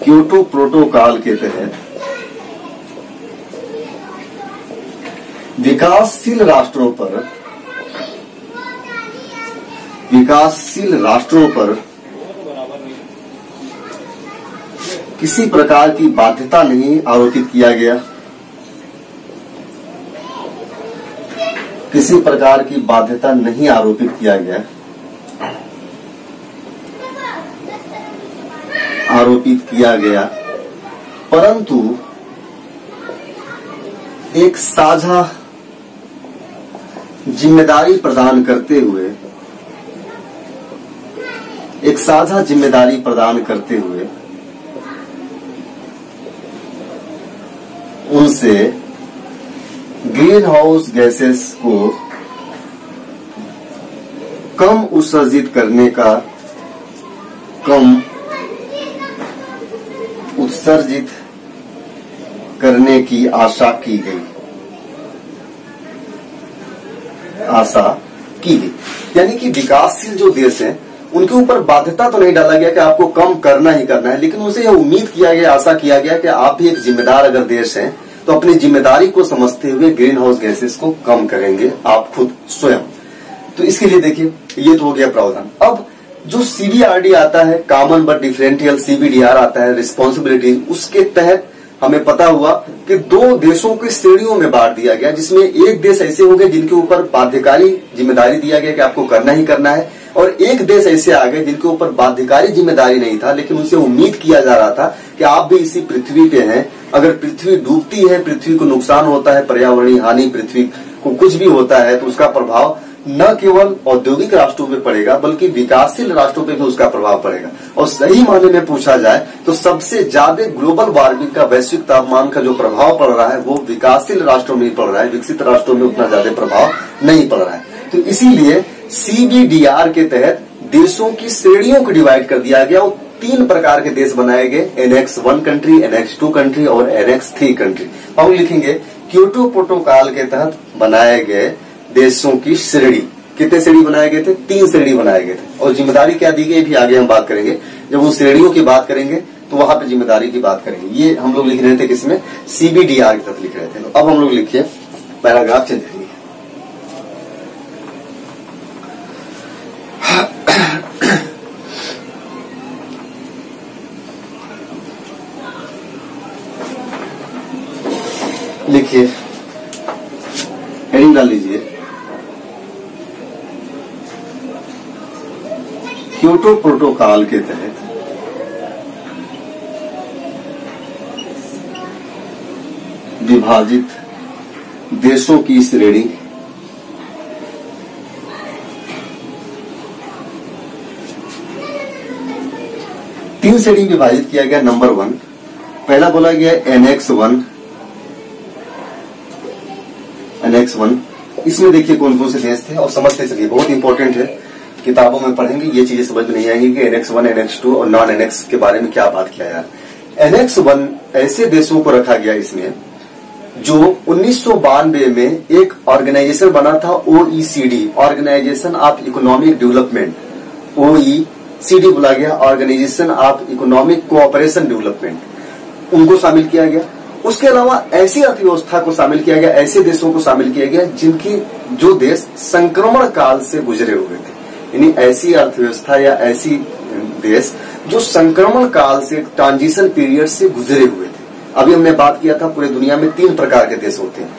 क्योटो प्रोटोकॉल के तहत विकासशील राष्ट्रों पर, विकासशील राष्ट्रों पर किसी प्रकार की बाध्यता नहीं आरोपित किया गया, किसी प्रकार की बाध्यता नहीं आरोपित किया गया, आरोपित किया गया, परंतु एक साझा जिम्मेदारी प्रदान करते हुए, एक साझा जिम्मेदारी प्रदान करते हुए उनसे ग्रीन हाउस गैसेस को कम उत्सर्जित करने का, कम उत्सर्जित करने की आशा की गई, आशा की गई। यानी कि विकासशील जो देश हैं उनके ऊपर बाध्यता तो नहीं डाला गया कि आपको कम करना ही करना है, लेकिन उनसे यह उम्मीद किया गया, आशा किया गया कि आप भी एक जिम्मेदार अगर देश हैं तो अपनी जिम्मेदारी को समझते हुए ग्रीन हाउस गैसेस को कम करेंगे आप खुद स्वयं। तो इसके लिए देखिए ये तो हो गया प्रावधान। अब जो सीबीआरडी आता है, कॉमन बट डिफरेंशियल, सीबीडीआर आता है, रिस्पॉन्सिबिलिटी, उसके तहत हमें पता हुआ कि दो देशों की श्रेणियों में बांट दिया गया, जिसमें एक देश ऐसे हो गए जिनके ऊपर बाध्यकारी जिम्मेदारी दिया गया कि आपको करना ही करना है, और एक देश ऐसे आ गए जिनके ऊपर बाध्यकारी जिम्मेदारी नहीं था, लेकिन उनसे उम्मीद किया जा रहा था कि आप भी इसी पृथ्वी पे हैं, अगर पृथ्वी डूबती है, पृथ्वी को नुकसान होता है, पर्यावरणीय हानि, पृथ्वी को कुछ भी होता है तो उसका प्रभाव न केवल औद्योगिक राष्ट्रों पे पड़ेगा बल्कि विकासशील राष्ट्रों पे भी उसका प्रभाव पड़ेगा। और सही मायने में पूछा जाए तो सबसे ज्यादा ग्लोबल वार्मिंग का, वैश्विक तापमान का जो प्रभाव पड़ रहा है वो विकासशील राष्ट्रों में ही पड़ रहा है, विकसित राष्ट्रों में उतना ज्यादा प्रभाव नहीं पड़ रहा है। तो इसीलिए सीबीडीआर के तहत देशों की श्रेणियों को डिवाइड कर दिया गया और 3 प्रकार के देश बनाए गए, एनेक्स 1 कंट्री, एनेक्स 2 कंट्री और एनेक्स 3 कंट्री। हम लिखेंगे क्योटो प्रोटोकॉल के तहत बनाए गए देशों की श्रेणी। कितने श्रेणी बनाए गए थे? 3 श्रेणी बनाए गए थे। और जिम्मेदारी क्या दी गई भी आगे हम बात करेंगे, जब उन श्रेणियों की बात करेंगे तो वहां पे जिम्मेदारी की बात करेंगे। ये हम लोग लिख रहे थे किसमें? सीबीडीआर के तहत लिख रहे थे। तो अब हम लोग लिखिए पैराग्राफ चेंज करिए। लिखिए, हेडिंग डाल लीजिए, क्योटो प्रोटोकॉल के तहत विभाजित देशों की श्रेणी तीन श्रेणी विभाजित किया गया। नंबर 1, पहला बोला गया एनेक्स 1। एनेक्स 1 इसमें देखिए कौन कौन से देश थे और समझते चलिए, बहुत इंपॉर्टेंट है, किताबों में पढ़ेंगे ये चीजें समझ में नहीं आएंगी कि एनेक्स 1, एनेक्स 2 और नॉन एनेक्स के बारे में क्या बात किया यार। एनेक्स 1 ऐसे देशों को रखा गया इसमें जो 1992 में एक ऑर्गेनाइजेशन बना था, OECD, organisation of economic development, OECD बोला गया, organisation of economic cooperation development, उनको शामिल किया गया। उसके अलावा ऐसी अर्थव्यवस्था को शामिल किया गया, ऐसे देशों को शामिल किया गया जिनकी, जो देश संक्रमण काल से गुजरे हुए थे, यानी ऐसी अर्थव्यवस्था या ऐसी देश जो संक्रमण काल से, ट्रांजिशन पीरियड से गुजरे हुए थे। अभी हमने बात किया था पूरे दुनिया में 3 प्रकार के देश होते हैं,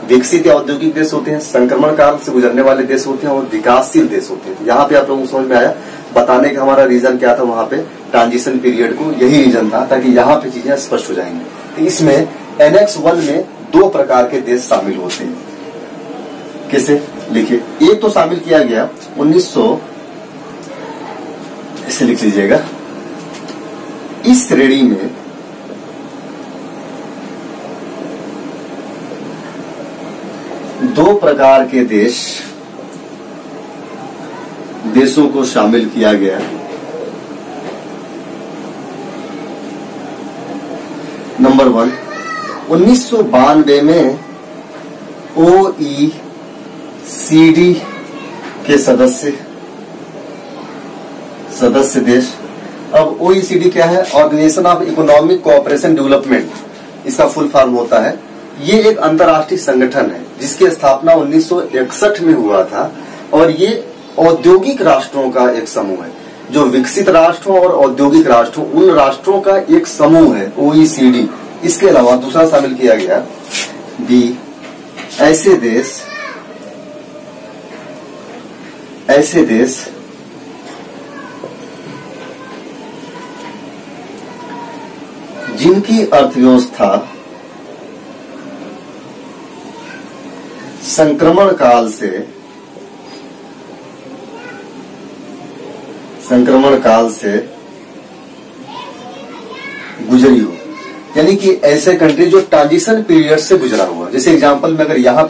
विकसित या औद्योगिक देश होते हैं, संक्रमण काल से गुजरने वाले देश होते हैं और विकासशील देश होते हैं। यहाँ पे आप लोगों को समझ में आया, बताने का हमारा रीजन क्या था, वहां पे ट्रांजिशन पीरियड को यही रीजन था ताकि यहाँ पे चीजें स्पष्ट हो जाएंगी। तो इसमें एनेक्स 1 में 2 प्रकार के देश शामिल होते हैं। किसे? लिखिए, एक तो शामिल किया गया 1900, इसे लिख लीजिएगा, इस श्रेणी में दो प्रकार के देशों को शामिल किया गया। नंबर 1, 1992 में OECD के सदस्य देश। अब OECD क्या है? Organisation of economic cooperation development, इसका फुल फॉर्म होता है। ये एक अंतर्राष्ट्रीय संगठन है जिसकी स्थापना 1961 में हुआ था और ये औद्योगिक राष्ट्रों का एक समूह है। जो विकसित राष्ट्रों और औद्योगिक राष्ट्रों, उन राष्ट्रों का एक समूह है OECD। इसके अलावा दूसरा शामिल किया गया बी, ऐसे देश जिनकी अर्थव्यवस्था संक्रमण काल से गुजरी हो, यानी कि ऐसे कंट्री जो ट्रांजिशन पीरियड से गुजरा हुआ। जैसे एग्जांपल में अगर यहाँ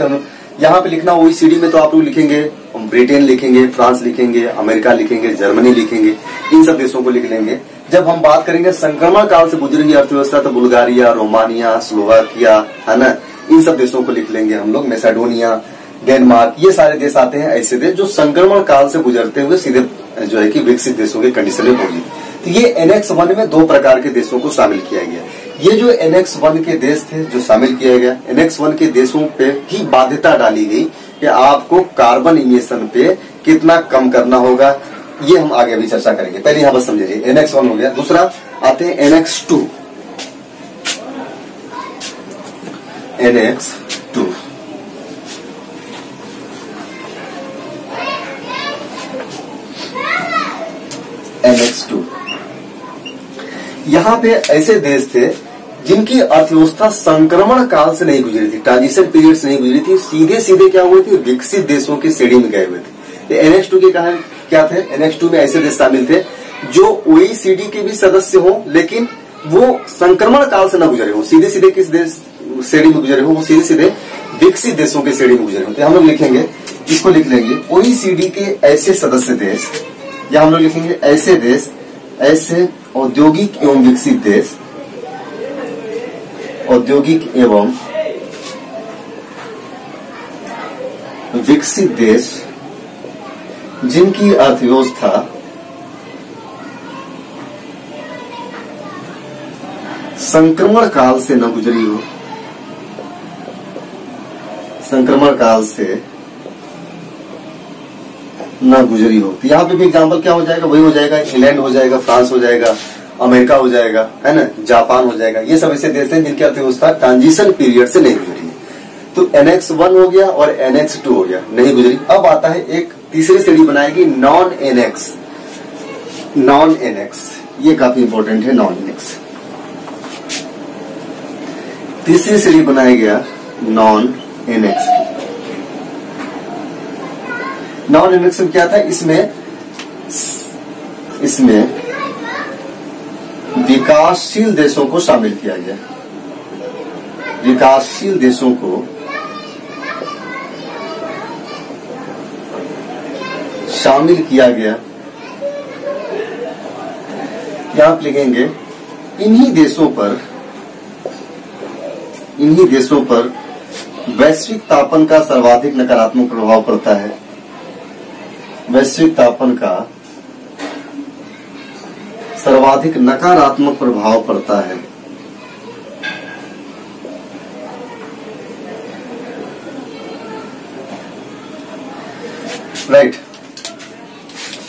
पे लिखना OECD में, तो आप लोग लिखेंगे ब्रिटेन लिखेंगे, फ्रांस लिखेंगे, अमेरिका लिखेंगे, जर्मनी लिखेंगे, इन सब देशों को लिख लेंगे। जब हम बात करेंगे संक्रमण काल से गुजरी हुई अर्थव्यवस्था, तो बुल्गारिया, रोमानिया, स्लोवाकिया, है ना, इन सब देशों को लिख लेंगे हम लोग। मैसेडोनिया, डेनमार्क, ये सारे देश आते हैं ऐसे देश जो संक्रमण काल से गुजरते हुए सीधे जो है कि विकसित देशों के कंडीशन में पहुंचे। तो ये एनेक्स 1 में दो प्रकार के देशों को शामिल किया गया। ये जो एनेक्स 1 के देश थे जो शामिल किया गया, एनेक्स 1 के देशों पे ही बाध्यता डाली गई कि आपको कार्बन इमिशन पे कितना कम करना होगा। ये हम आगे अभी चर्चा करेंगे, पहले यहां बस समझिए। एनेक्स 1 हो गया। दूसरा आते हैं एनेक्स 2। एनेक्स 2 यहां पे ऐसे देश थे जिनकी अर्थव्यवस्था संक्रमण काल से नहीं गुजरी थी, ट्रांजिशन पीरियड से नहीं गुजरी थी, सीधे सीधे क्या हुए थे? विकसित देशों की श्रेणी में गए हुए थे। एनेक्स 2 के क्या थे? एनेक्स 2 में ऐसे देश शामिल थे जो OECD के भी सदस्य हो, लेकिन वो संक्रमण काल से न गुजरे हो, सीधे सीधे किस देश श्रेणी में गुजरे हो? वो सीधे सीधे विकसित देशों की श्रेणी में गुजरे हो। तो हम लोग लिखेंगे, इसको लिख लेंगे OECD के ऐसे सदस्य देश, या हम लोग लिखेंगे ऐसे देश, ऐसे औद्योगिक एवं विकसित देश, औद्योगिक एवं विकसित देश जिनकी अर्थव्यवस्था संक्रमण काल से न गुजरी हो, संक्रमण काल से न गुजरी हो। तो यहाँ पे भी एग्जाम्पल क्या हो जाएगा? वही हो जाएगा, इंग्लैंड हो जाएगा, फ्रांस हो जाएगा, अमेरिका हो जाएगा, है ना, जापान हो जाएगा। ये सब ऐसे देश हैं जिनकी अर्थव्यवस्था ट्रांजिशन पीरियड से नहीं गुजरी है। तो एनेक्स 1 हो गया और एनेक्स 2 हो गया, नहीं गुजरी। अब आता है एक तीसरी श्रेणी बनाएगी, नॉन एनेक्स। नॉन एनेक्स ये काफी इंपॉर्टेंट है। नॉन एनेक्स तीसरी श्रेणी बनाया गया नॉन एनेक्स। नॉन एनेक्स में क्या था? इसमें विकासशील देशों को शामिल किया गया। विकासशील देशों को शामिल किया गया। क्या आप लिखेंगे? इन्हीं देशों पर वैश्विक तापन का सर्वाधिक नकारात्मक प्रभाव पड़ता है। वैश्विक तापन का सर्वाधिक नकारात्मक प्रभाव पड़ता है। राइट।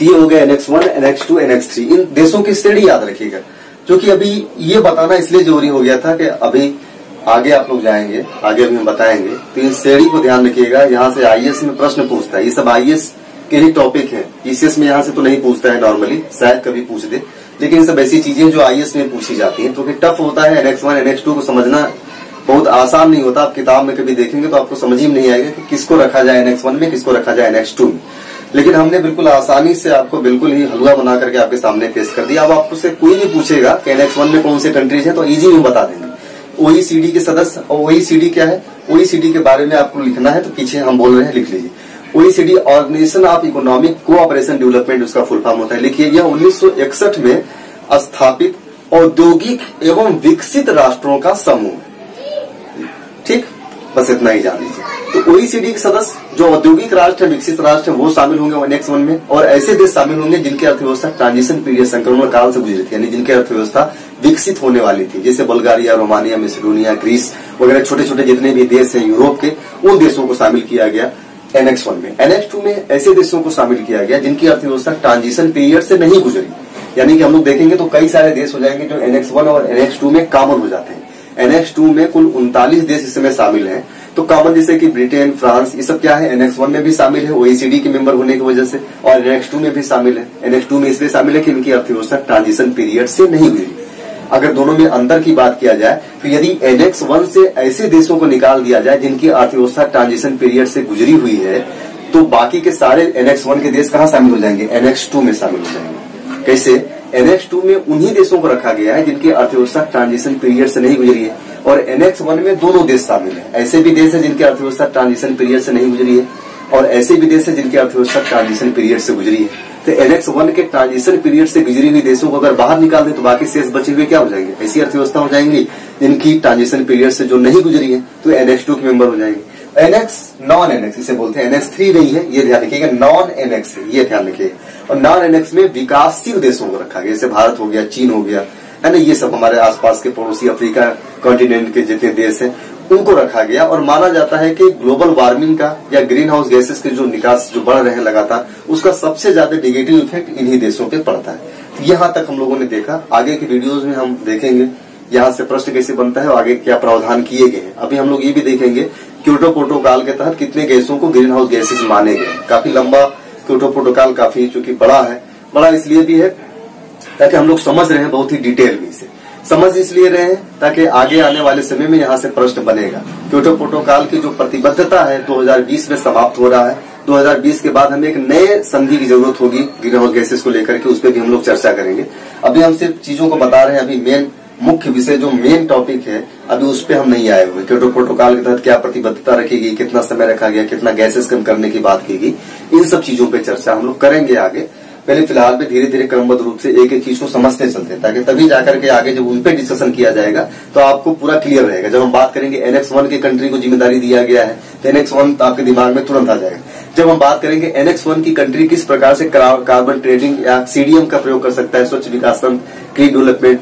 ये हो गया एनेक्स 1, एनेक्स 2, एनेक्स 3। इन देशों की श्रेणी याद रखिएगा, जो कि अभी ये बताना इसलिए जरूरी हो गया था कि अभी आगे आप लोग जाएंगे, आगे अभी हम बताएंगे। तो इन श्रेणी को ध्यान रखिएगा। यहाँ से आईएएस में प्रश्न पूछता है, ये सब आईएएस के ही टॉपिक है। पीसीएस में यहाँ से तो नहीं पूछता है नॉर्मली, शायद कभी पूछ दे, लेकिन सब ऐसी चीजें जो आईएएस में पूछी जाती हैं, तो टफ होता है एनेक्स 1, एनेक्स 2 को समझना बहुत आसान नहीं होता। आप किताब में कभी देखेंगे तो आपको समझ ही नहीं आएगा कि किसको रखा जाए NX 1 में, किसको रखा जाए NX 2 में। लेकिन हमने बिल्कुल आसानी से आपको बिल्कुल ही हलवा बना करके आपके सामने पेश कर दिया। अब आपसे कोई भी पूछेगा कि NX 1 में कौन सी कंट्रीज है तो इजी में बता देंगे। OECD के सदस्य, और OECD क्या है, OECD के बारे में आपको लिखना है तो पीछे हम बोल रहे हैं, लिख लीजिए। OECD organisation of economic cooperation development उसका फुल फॉर्म होता है। लिखिए, यह 1961 में स्थापित औद्योगिक एवं विकसित राष्ट्रों का समूह है। ठीक, बस इतना ही जान लीजिए। तो OECD के सदस्य जो औद्योगिक राष्ट्र है, विकसित राष्ट्र है, वो शामिल होंगे NX 1 में, और ऐसे देश शामिल होंगे जिनकी अर्थव्यवस्था ट्रांजिशन पीरियड, संक्रमण काल से गुजरी थी, यानी जिनकी अर्थव्यवस्था विकसित होने वाली थी, जैसे बुल्गारिया, रोमानिया, मैसेडोनिया, ग्रीस वगैरह छोटे छोटे जितने भी देश हैं यूरोप के, उन देशों को शामिल किया गया NX 1 में। NX 2 में ऐसे देशों को शामिल किया गया जिनकी अर्थव्यवस्था ट्रांजिशन पीरियड से नहीं गुजरी, यानी कि हम लोग देखेंगे तो कई सारे देश हो जाएंगे जो NX 1 और NX 2 में कॉमन हो जाते हैं। NX 2 में कुल 39 देश इसमें शामिल हैं। तो कॉमन जैसे कि ब्रिटेन, फ्रांस, ये सब क्या है, NX 1 में भी शामिल है, OECD के मेंबर होने की वजह से, और NX 2 में भी शामिल है। NX 2 में इसलिए शामिल है कि इनकी अर्थव्यवस्था ट्रांजिशन पीरियड से नहीं गुजरी। अगर दोनों में अंतर की बात किया जाए तो यदि NX 1 से ऐसे देशों को निकाल दिया जाए जिनकी अर्थव्यवस्था ट्रांजिशन पीरियड से गुजरी हुई है, तो बाकी के सारे NX 1 के देश कहाँ शामिल हो जाएंगे, NX 2 में शामिल हो जाएंगे। कैसे, NX 2 में उन्हीं देशों को रखा गया है जिनकी अर्थव्यवस्था ट्रांजिशन पीरियड से नहीं गुजरी है, और NX 1 में दोनों देश शामिल है। ऐसे भी देश है जिनकी अर्थव्यवस्था ट्रांजिशन पीरियड से नहीं गुजरी है, और ऐसे भी देश है जिनकी अर्थव्यवस्था ट्रांजिशन पीरियड से गुजरी है। तो NX 1 के ट्रांजिशन पीरियड से गुजरी हुई देशों को अगर बाहर निकाल दें तो बाकी शेष बचे हुए क्या हो जाएंगे, ऐसी अर्थव्यवस्था हो जाएंगी जिनकी ट्रांजिशन पीरियड से जो नहीं गुजरी है, तो NX 2 के मेंबर हो जाएंगे। NX नॉन NX इसे बोलते हैं, NX 3 नहीं है, ये ध्यान रखिएगा, नॉन NX है, ये ध्यान रखिएगा। और नॉन NX में विकासशील देशों को रखा गया, जैसे भारत हो गया, चीन हो गया, है ना, ये सब हमारे आसपास के पड़ोसी अफ्रीका कॉन्टिनेंट के जितने देश हैं उनको रखा गया। और माना जाता है कि ग्लोबल वार्मिंग का या ग्रीन हाउस गैसेस के जो निकास जो बढ़ रहे हैं लगातार, उसका सबसे ज्यादा नेगेटिव इफेक्ट इन्हीं देशों पे पड़ता है। तो यहाँ तक हम लोगों ने देखा। आगे के वीडियोज में हम देखेंगे यहाँ से प्रश्न कैसे बनता है और आगे क्या प्रावधान किए गए हैं। अभी हम लोग ये भी देखेंगे क्योटो प्रोटोकॉल के तहत कितने गैसों को ग्रीन हाउस गैसेस माने गए। काफी लंबा क्योटो प्रोटोकॉल, काफी चूंकि बड़ा है, बड़ा इसलिए भी है ताकि हम लोग समझ रहे हैं बहुत ही डिटेल में इसे समझ इसलिए रहे हैं ताकि आगे आने वाले समय में यहाँ से प्रश्न बनेगा। क्योटो प्रोटोकॉल की जो प्रतिबद्धता है 2020 में समाप्त हो रहा है। 2020 के बाद हमें एक नए संधि की जरूरत होगी ग्रीन हाउस गैसेस को लेकर के, उस पर भी हम लोग चर्चा करेंगे। अभी हम सिर्फ चीजों को बता रहे हैं, अभी मेन मुख्य विषय जो मेन टॉपिक है अभी उस पर हम नहीं आए हुए। क्योटो प्रोटोकॉल के तहत क्या प्रतिबद्धता रखी गई, कितना समय रखा गया, कितना गैसेस कम करने की बात की गई, इन सब चीजों पे चर्चा हम लोग करेंगे आगे। पहले फिलहाल में धीरे धीरे क्रमबद्ध रूप से एक एक चीज को समझते चलते हैं, ताकि तभी जाकर के आगे जब उन पे डिस्कशन किया जाएगा तो आपको पूरा क्लियर रहेगा। जब हम बात करेंगे NX 1 के कंट्री को जिम्मेदारी दिया गया है तो NX 1 आपके दिमाग में तुरंत आ जाएगा। जब हम बात करेंगे NX 1 की कंट्री किस प्रकार से कार्बन ट्रेडिंग या CDM का प्रयोग कर सकता है, स्वच्छ विकास ग्रीन डेवलपमेंट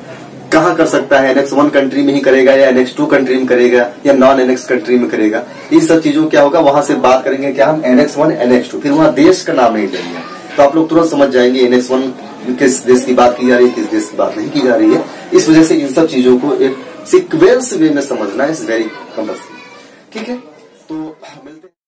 कहाँ कर सकता है, NX 1 कंट्री में ही करेगा या NX 2 कंट्री में करेगा या नॉन NX कंट्री में करेगा, इन सब चीजों क्या होगा वहां से बात करेंगे क्या हम NX 1 NX 2, फिर वहां देश का नाम नहीं लेंगे तो आप लोग तुरंत समझ जाएंगे NX 1 किस देश की बात की जा रही है, किस देश की बात नहीं की जा रही है। इस वजह से इन सब चीजों को एक सीक्वेंस वे में समझना इज वेरी कंपल्सरी। ठीक है, तो मिलते